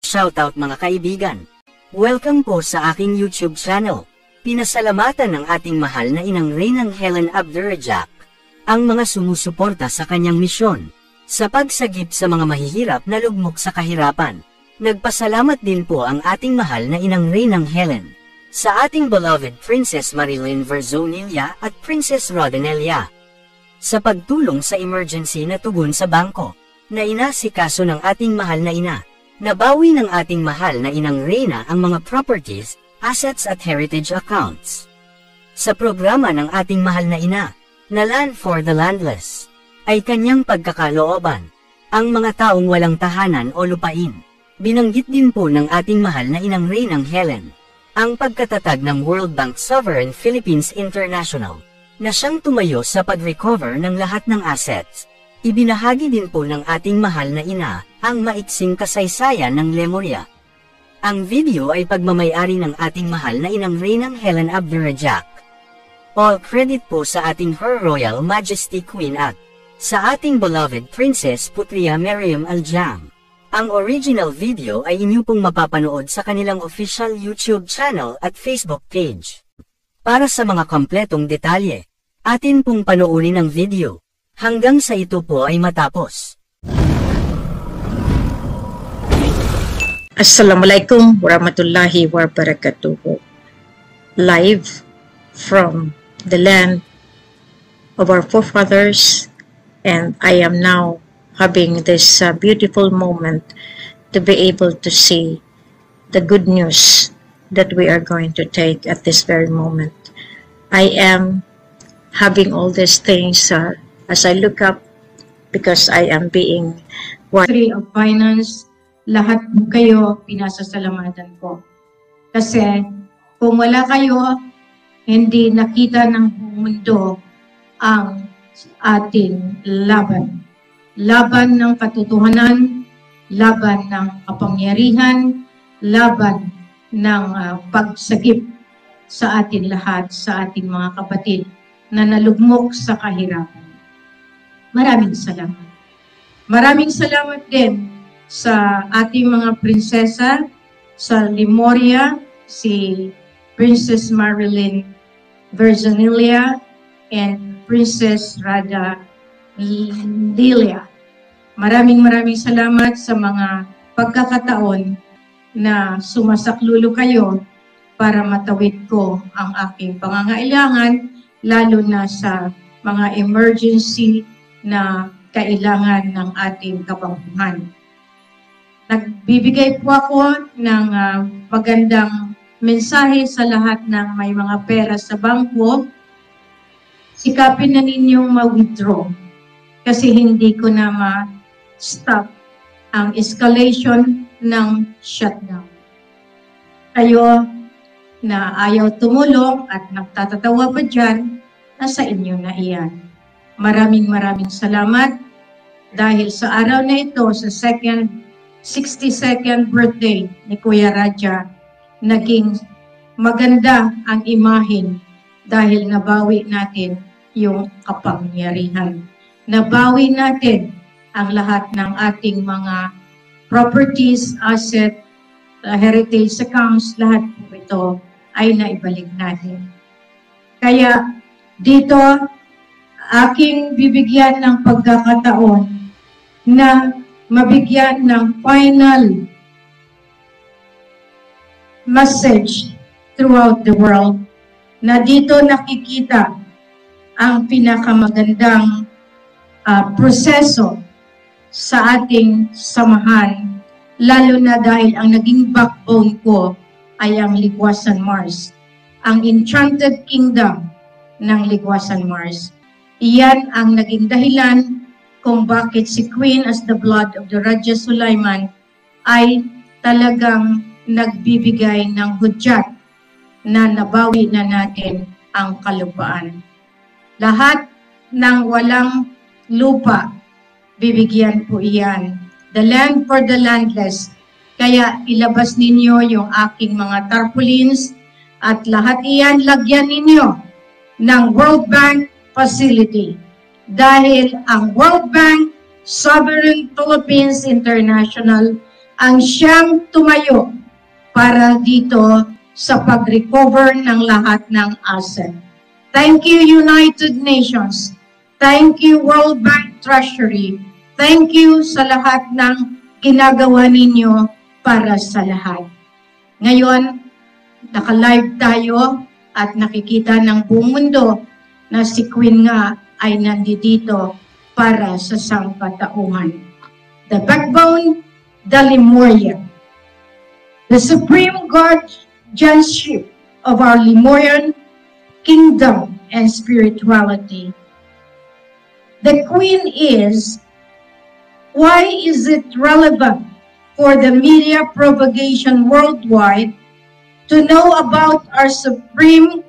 Shoutout mga kaibigan. Welcome po sa aking YouTube channel. Pinasalamatan ng ating mahal na inang Reynang Helen Abdurrajak ang mga sumusuporta sa kanyang misyon sa pagsagip sa mga mahihirap na lugmok sa kahirapan. Nagpasalamat din po ang ating mahal na inang Reynang Helen sa ating beloved Princess Marilyn Verzonilla at Princess Rodinella sa pagtulong sa emergency na tugon sa bangko na inasikaso ng ating mahal na ina. Nabawi ng ating mahal na inang Reyna ang mga properties, assets at heritage accounts. Sa programa ng ating mahal na ina, na Land for the Landless, ay kanyang pagkakalooban, ang mga taong walang tahanan o lupain. Binanggit din po ng ating mahal na inang Reynang Helen, ang pagkatatag ng World Bank Sovereign Philippines International, na siyang tumayo sa pag-recover ng lahat ng assets. Ibinahagi din po ng ating mahal na ina ang maiksing kasaysayan ng Lemuria. Ang video ay pagmamayari ng ating mahal na inang Reynang Helen Abdurrajak. All credit po sa ating Her Royal Majesty Queen at sa ating beloved Princess Putria Miriam Aljam. Ang original video ay inyo pong mapapanood sa kanilang official YouTube channel at Facebook page. Para sa mga kompletong detalye, atin pong panoorin ang video. Hanggang sa ito po ay matapos. Assalamualaikum warahmatullahi wabarakatuh. Live from the land of our forefathers, and I am now having this beautiful moment to be able to see the good news that we are going to take at this very moment. I am having all these things as I look up, because I am being Secretary of Finance, lahat po kayo pinasasalamatan ko. Kasi kung wala kayo, hindi nakita ng buong mundo ang ating laban. Laban ng katotohanan, laban ng kapangyarihan, laban ng pagsagip sa atin lahat, sa ating mga kapatid na nalugmok sa kahirapan. Maraming salamat. Maraming salamat din sa ating mga prinsesa sa Lemuria, si Princess Marilyn Verzonilla and Princess Rodinella. Maraming salamat sa mga pagkakataon na sumasaklulo kayo para matawid ko ang aking pangangailangan, lalo na sa mga emergency na kailangan ng ating kabangkuhan. Nagbibigay po ako ng magandang mensahe sa lahat ng may mga pera sa bangko. Sikapin na ninyong ma-withdraw kasi hindi ko na ma-stop ang escalation ng shutdown. Kayo na ayaw tumulong at nagtatatawa pa dyan, nasa inyo na iyan. Maraming salamat dahil sa araw na ito, sa 62nd birthday ni Kuya Raja, naging maganda ang imahen dahil nabawi natin yung kapangyarihan. Nabawi natin ang lahat ng ating mga properties, asset, heritage accounts, lahat po ito ay naibalik natin. Kaya dito, aking bibigyan ng pagkakataon na mabigyan ng final message throughout the world na dito nakikita ang pinakamagandang proseso sa ating samahan, lalo na dahil ang naging backbone ko ay ang Ligwasan Mars, ang Enchanted Kingdom ng Ligwasan Mars. Iyan ang naging dahilan kung bakit si Queen as the blood of the Raja Sulaiman ay talagang nagbibigay ng hudyat na nabawi na natin ang kalupaan. Lahat ng walang lupa, bibigyan po iyan. The land for the landless. Kaya ilabas ninyo yung aking mga tarpaulins at lahat iyan lagyan ninyo ng World Bank facility. Dahil ang World Bank, Sovereign Philippines International, ang siyang tumayo para dito sa pag-recover ng lahat ng asset. Thank you, United Nations. Thank you, World Bank Treasury. Thank you sa lahat ng ginagawa ninyo para sa lahat. Ngayon, naka-live tayo at nakikita ng buong mundo na si Queen nga ay nandito para sa sangkatauhan. The backbone, the Lemuria. The supreme guardianship of our Lemurian kingdom and spirituality. The Queen is, why is it relevant for the media propagation worldwide to know about our supreme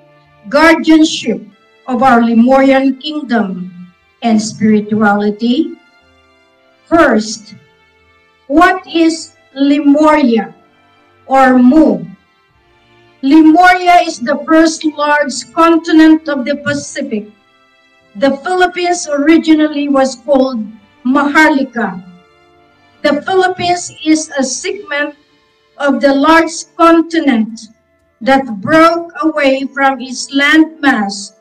guardianship of our Lemurian kingdom and spirituality? First, what is Lemuria or Mu? Lemuria is the first large continent of the Pacific. The Philippines originally was called Maharlika. The Philippines is a segment of the large continent that broke away from its landmass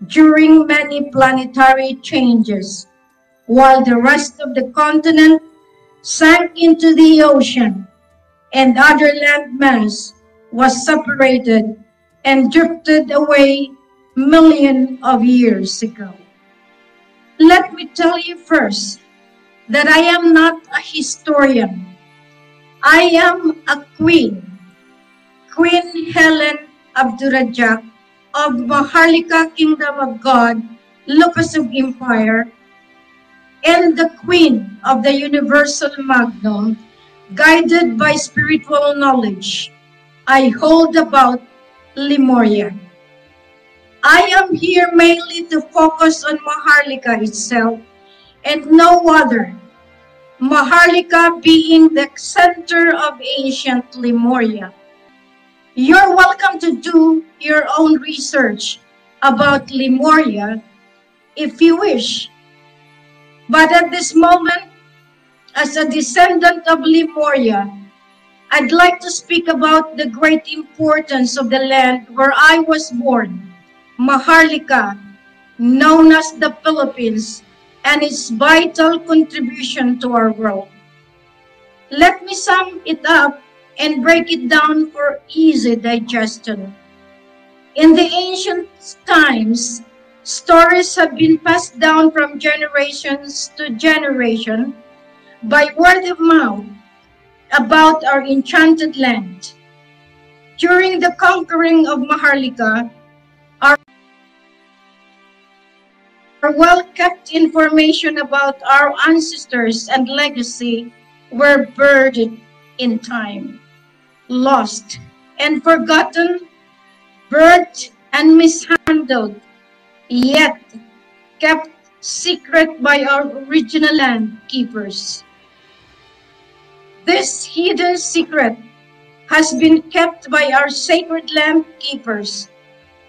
during many planetary changes, while the rest of the continent sank into the ocean and other landmass was separated and drifted away millions of years ago. Let me tell you first that I am not a historian. I am a queen, Queen Helen Abdurrahjak of Maharlika Kingdom of God, Lucasug Empire, and the Queen of the Universal Magnum, guided by spiritual knowledge I hold about Lemuria. I am here mainly to focus on Maharlika itself and no other, Maharlika being the center of ancient Lemuria. You're welcome to do your own research about Lemuria if you wish. But at this moment, as a descendant of Lemuria, I'd like to speak about the great importance of the land where I was born, Maharlika, known as the Philippines, and its vital contribution to our world. Let me sum it up and break it down for easy digestion. In the ancient times, stories have been passed down from generations to generation by word of mouth about our enchanted land. During the conquering of Maharlika, our well-kept information about our ancestors and legacy were buried in time, lost and forgotten, burnt and mishandled, yet kept secret by our original land keepers. This hidden secret has been kept by our sacred land keepers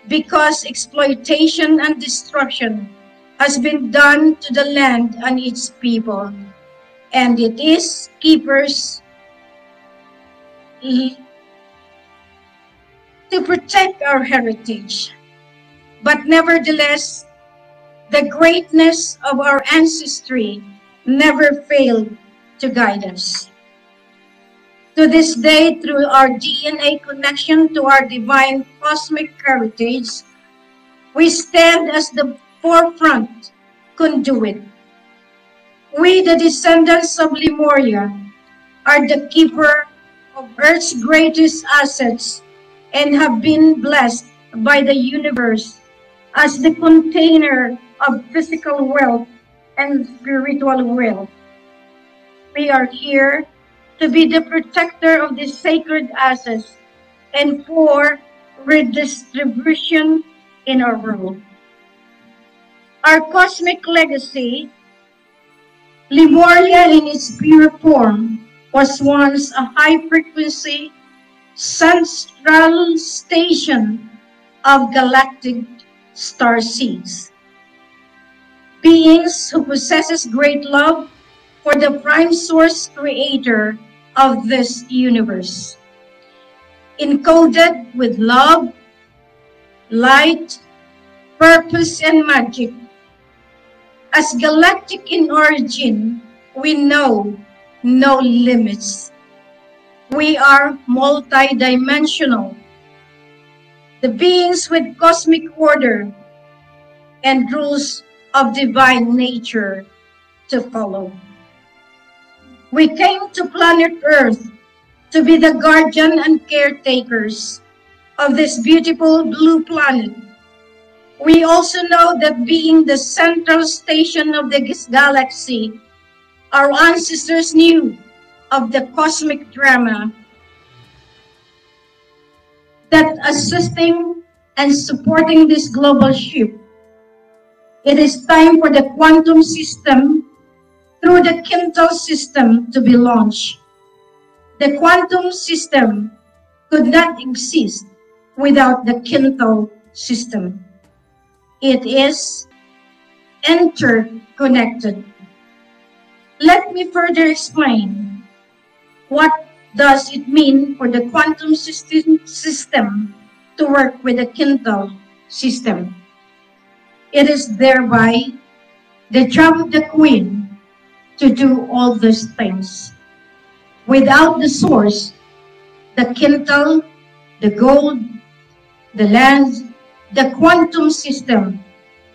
because exploitation and destruction has been done to the land and its people, and it is keepers to protect our heritage. But nevertheless, the greatness of our ancestry never failed to guide us. To this day, through our DNA connection to our divine cosmic heritage, we stand as the forefront conduit. We, the descendants of Lemuria, are the keeper of Earth's greatest assets and have been blessed by the universe as the container of physical wealth and spiritual wealth. We are here to be the protector of these sacred assets and for redistribution in our world. Our cosmic legacy, Lemuria in its pure form, was once a high-frequency central station of galactic star seeds. Beings who possesses great love for the prime source creator of this universe, encoded with love, light, purpose, and magic. As galactic in origin, we know no limits. We are multidimensional, the beings with cosmic order and rules of divine nature to follow. We came to planet Earth to be the guardian and caretakers of this beautiful blue planet. We also know that being the central station of this galaxy, our ancestors knew of the cosmic drama that assisting and supporting this global ship. It is time for the quantum system through the Quintal system to be launched. The quantum system could not exist without the Quintal system. It is interconnected. Let me further explain what does it mean for the quantum system to work with the Quintal system. It is thereby the job of the Queen to do all these things. Without the source, the Quintal, the gold, the lands, the quantum system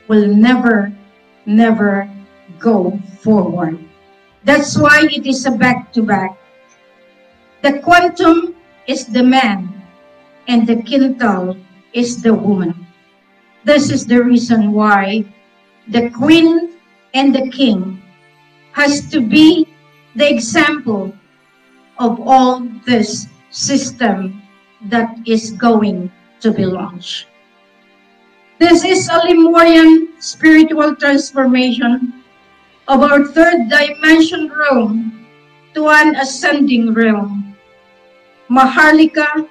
will never go forward. That's why it is a back-to-back. The quantum is the man and the Quintal is the woman. This is the reason why the Queen and the King has to be the example of all this system that is going to be launched. This is a Lemurian spiritual transformation of our third dimension realm to an ascending realm. Maharlika,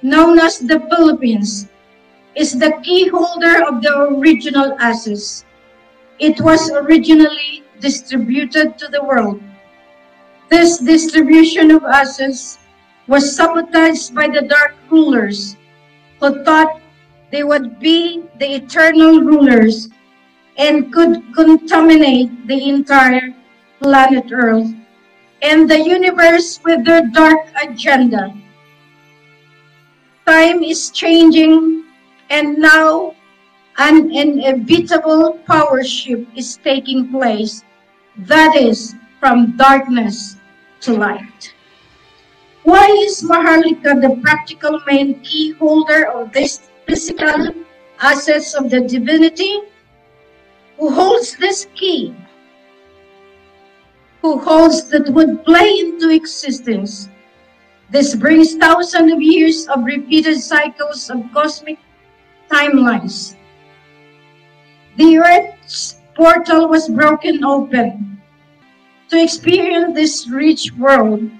known as the Philippines, is the key holder of the original assets. It was originally distributed to the world. This distribution of assets was sabotaged by the dark rulers who thought they would be the eternal rulers and could contaminate the entire planet Earth and the universe with their dark agenda. Time is changing, and now an inevitable power shift is taking place, that is, from darkness to light. Why is Maharlika the practical main key holder of these physical assets of the divinity? Who holds this key? Who holds that would play into existence? This brings thousands of years of repeated cycles of cosmic timelines. The Earth's portal was broken open to experience this rich world.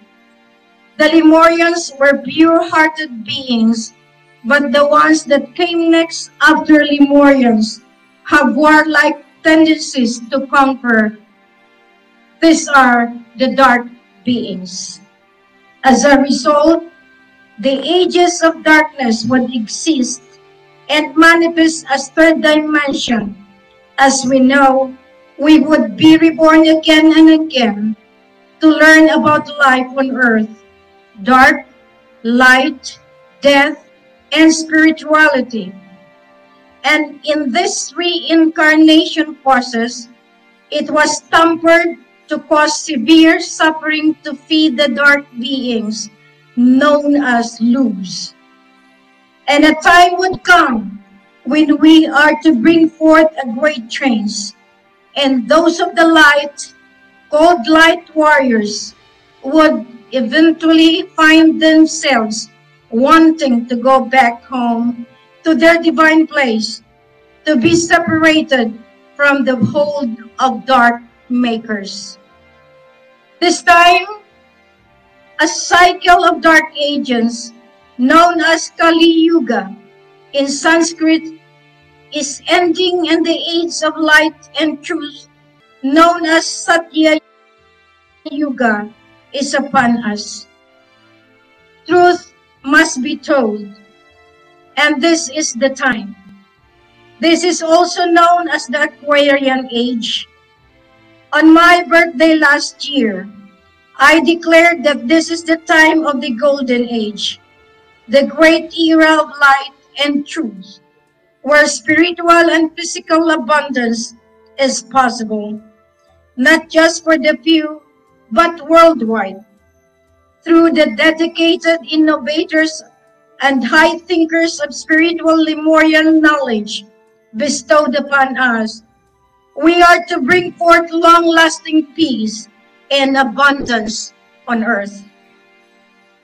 The Lemurians were pure-hearted beings, but the ones that came next after Lemurians have warlike tendencies to conquer. These are the dark beings. As a result, the ages of darkness would exist and manifest as third dimension. As we know, we would be reborn again and again to learn about life on earth, dark, light, death, and spirituality. And in this reincarnation process, it was tempered to cause severe suffering to feed the dark beings known as Luz. And a time would come when we are to bring forth a great change, and those of the light, called light warriors, would eventually find themselves wanting to go back home to their divine place, to be separated from the hold of dark makers. This time, a cycle of dark ages, known as Kali Yuga in Sanskrit, is ending, and the age of light and truth, known as Satya Yuga, is upon us. must be told, and this is the time. This is also known as the Aquarian Age. On my birthday last year, I declared that this is the time of the Golden Age, the great era of light and truth, where spiritual and physical abundance is possible, not just for the few, but worldwide. Through the dedicated innovators and high thinkers of spiritual Lemurian knowledge bestowed upon us, we are to bring forth long-lasting peace and abundance on earth.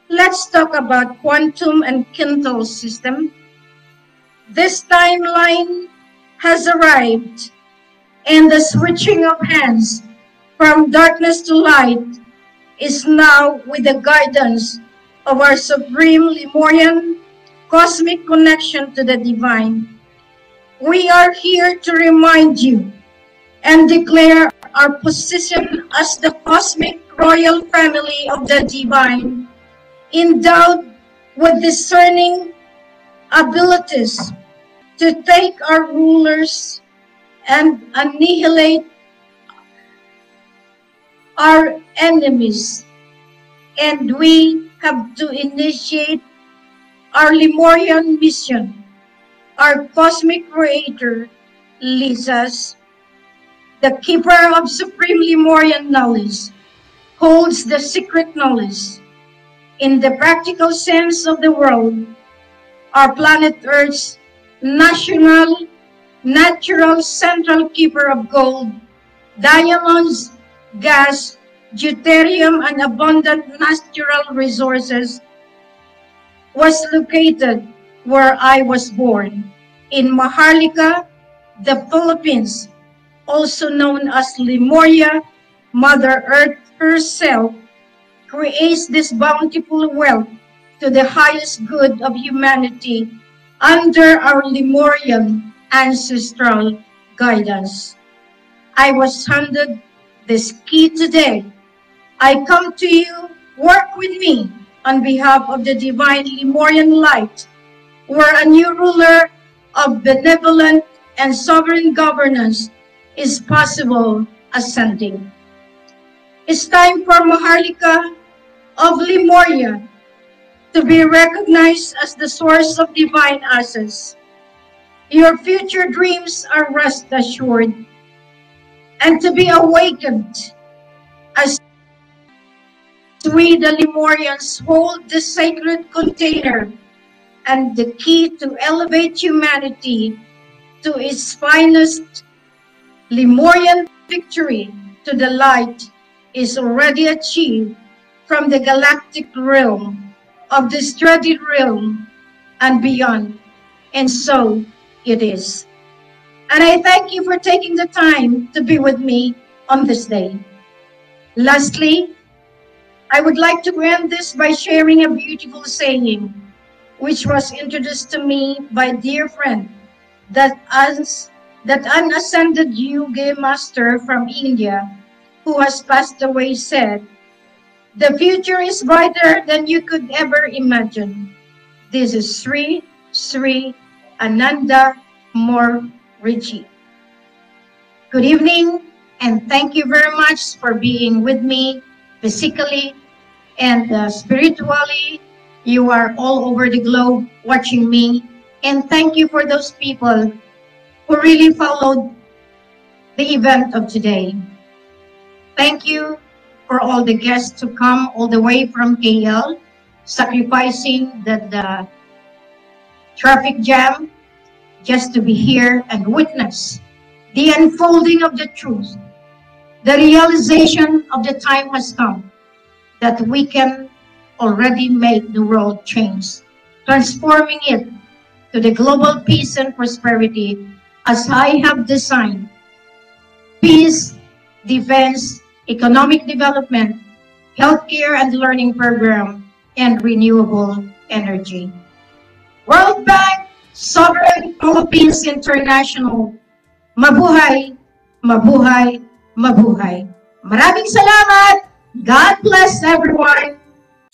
Let's talk about quantum and quintal system. This timeline has arrived, and the switching of hands from darkness to light is now with the guidance of our supreme Lemurian cosmic connection to the divine. We are here to remind you and declare our position as the cosmic royal family of the divine, endowed with discerning abilities to take our rulers and annihilate our enemies. And we have to initiate our Lemurian mission. Our cosmic creator leads us. The keeper of supreme Lemurian knowledge holds the secret knowledge. In the practical sense of the world, our planet Earth's natural central keeper of gold, diamonds, gas, deuterium, and abundant natural resources was located where I was born, in Maharlika, the Philippines, also known as Lemuria. Mother Earth herself creates this bountiful wealth to the highest good of humanity under our Lemurian ancestral guidance. I was handed this key today. I come to you, work with me on behalf of the divine Lemurian light, where a new ruler of benevolent and sovereign governance is possible ascending. It's time for Maharlika of Lemuria to be recognized as the source of divine assets. Your future dreams are rest assured and to be awakened as we, the Lemurians, hold the sacred container and the key to elevate humanity to its finest. Lemurian victory to the light is already achieved from the galactic realm of the studied realm and beyond, and so it is. And I thank you for taking the time to be with me on this day. Lastly, I would like to end this by sharing a beautiful saying which was introduced to me by a dear friend, that an ascended Yogi master from India who has passed away said, "The future is brighter than you could ever imagine." This is Sri Ananda Moriji. Good evening, and thank you very much for being with me physically and spiritually. You are all over the globe watching me, and thank you for those people who really followed the event of today. Thank you for all the guests who come all the way from KL, sacrificing the traffic jam just to be here and witness the unfolding of the truth. The realization of the time has come that we can already make the world change, transforming it to the global peace and prosperity as I have designed: peace, defense, economic development, healthcare and learning program, and renewable energy. World Bank, Sovereign Philippines International, mabuhay, mabuhay, mabuhay. Maraming salamat. God bless everyone.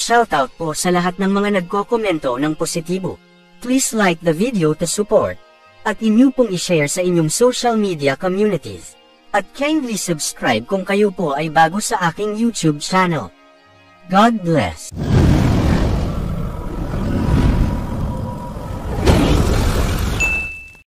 Shoutout po sa lahat ng mga nagko-komento ng positibo. Please like the video to support. At inyo pong i-share sa inyong social media communities. At kindly subscribe kung kayo po ay bago sa aking YouTube channel. God bless.